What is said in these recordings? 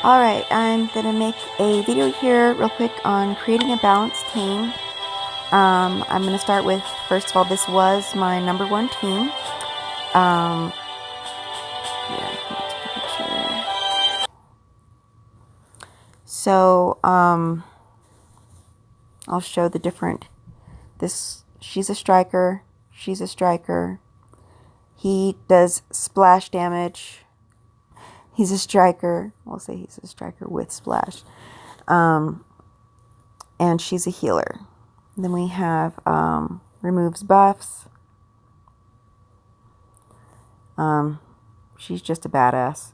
Alright, I'm gonna make a video here real quick on creating a balanced team. I'm gonna start with, first of all, this was my number one team. Here, let me take a picture. So, I'll show the different, she's a striker, she's a striker. He does splash damage. He's a striker. We'll say he's a striker with splash. And she's a healer. Then we have removes buffs. She's just a badass.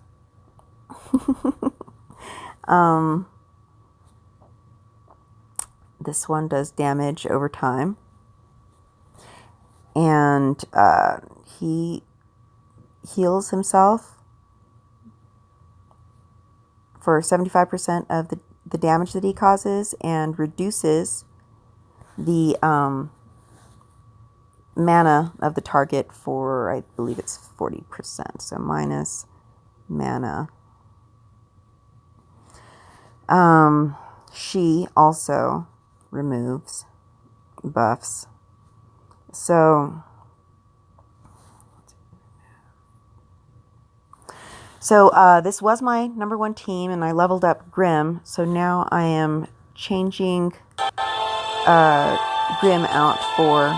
This one does damage over time. And he heals himself for 75% of the damage that he causes and reduces the mana of the target for, I believe it's 40%. So minus mana. She also removes buffs. So this was my number one team, and I leveled up Grim. So now I am changing Grim out for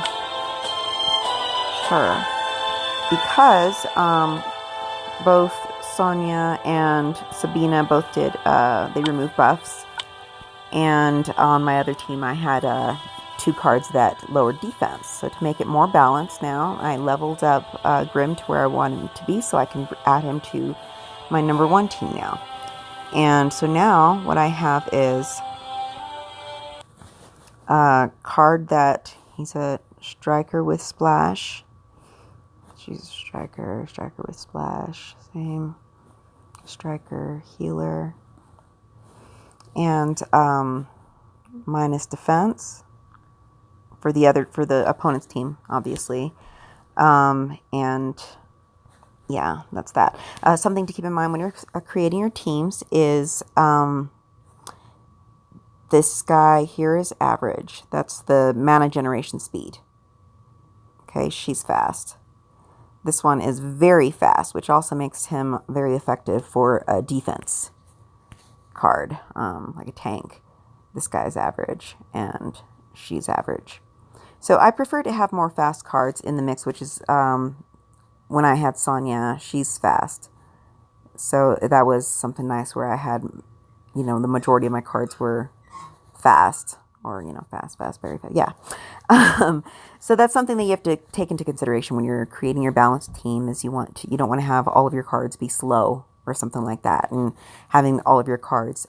her because both Sonya and Sabina both did, they removed buffs. And on my other team, I had 2 cards that lowered defense. So to make it more balanced now, I leveled up Grim to where I wanted him to be so I can add him to my number one team now. And so now what I have is a card that he's a striker with splash. She's a striker with splash. Same. Striker, healer. And minus defense for the opponent's team, obviously. And yeah, that's that. Something to keep in mind when you're creating your teams is this guy here is average. That's the mana generation speed. Okay, she's fast. This one is very fast, which also makes him very effective for a defense card, like a tank. This guy's average, and she's average. So I prefer to have more fast cards in the mix, which is when I had Sonya, she's fast. So that was something nice where I had, the majority of my cards were fast, or, fast, very fast. Yeah. So that's something that you have to take into consideration when you're creating your balanced team is you don't want to have all of your cards be slow or something like that. And having all of your cards,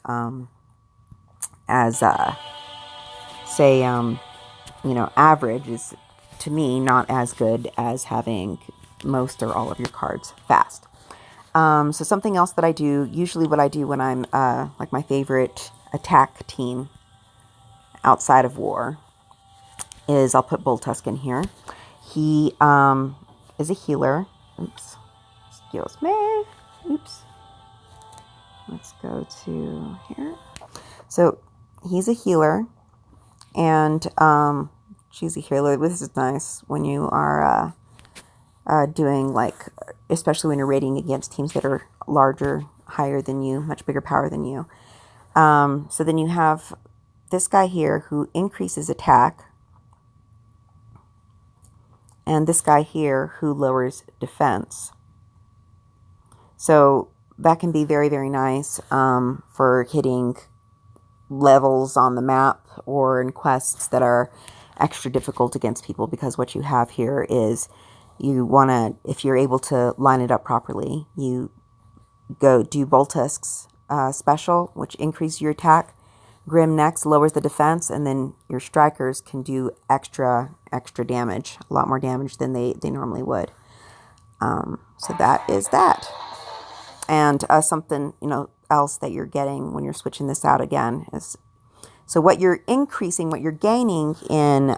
as, say, average is, to me, not as good as having most or all of your cards fast. So something else that I do, usually what I do when I'm, like my favorite attack team outside of war, is I'll put Boltusk in here. He is a healer. Oops. Excuse me. Oops. Let's go to here. So he's a healer, and she's a healer. This is nice when you are doing, like, especially when you're raiding against teams that are larger, higher than you, much bigger power than you. So then you have this guy here who increases attack, and this guy here who lowers defense. So that can be very, very nice for hitting levels on the map or in quests that are extra difficult against people, because what you have here is you want to, if you're able to line it up properly, you go do Boltusk's special, which increases your attack. Grim next lowers the defense, and then your strikers can do extra damage, a lot more damage than they normally would. So that is that. And something else that you're getting when you're switching this out again is, so what you're gaining in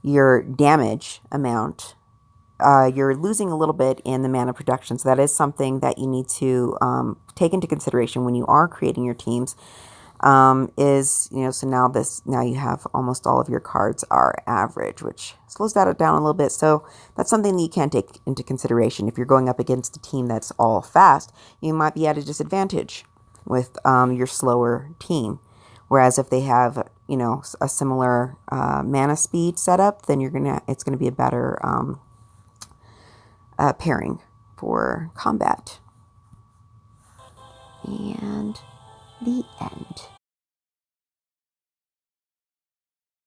your damage amount you're losing a little bit in the mana production. So that is something that you need to take into consideration when you are creating your teams. So now you have almost all of your cards are average, which slows that down a little bit. So that's something that you can take into consideration. If you're going up against a team that's all fast, you might be at a disadvantage with your slower team. Whereas if they have, a similar mana speed setup, then it's gonna be a better pairing for combat. And the end.